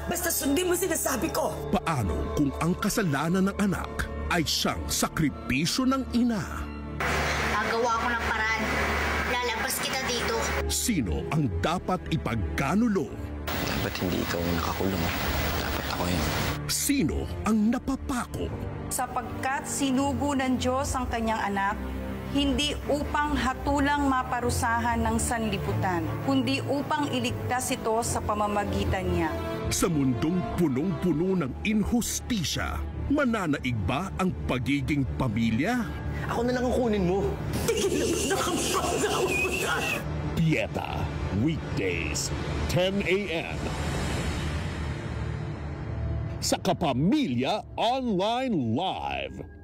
Basta sundin mo sinasabi ko. Paano kung ang kasalanan ng anak ay siyang sakripisyo ng ina? Gagawa ko ng paraan. Lalabas kita dito. Sino ang dapat ipagkanulo? Dapat hindi ikaw nakakulong. Dapat ako yun. Sino ang napapako? Sapagkat sinugo ng Diyos ang kanyang anak, hindi upang hatulang maparusahan ng sanlibutan, kundi upang iligtas ito sa pamamagitan niya. Sa mundong punong-puno ng inhustisya, mananaig ba ang pagiging pamilya? Ako na lang ang kunin mo. Tigil na kang pag-awa mo na. Dieta, weekdays, 10 a.m. sa Kapamilya Online Live.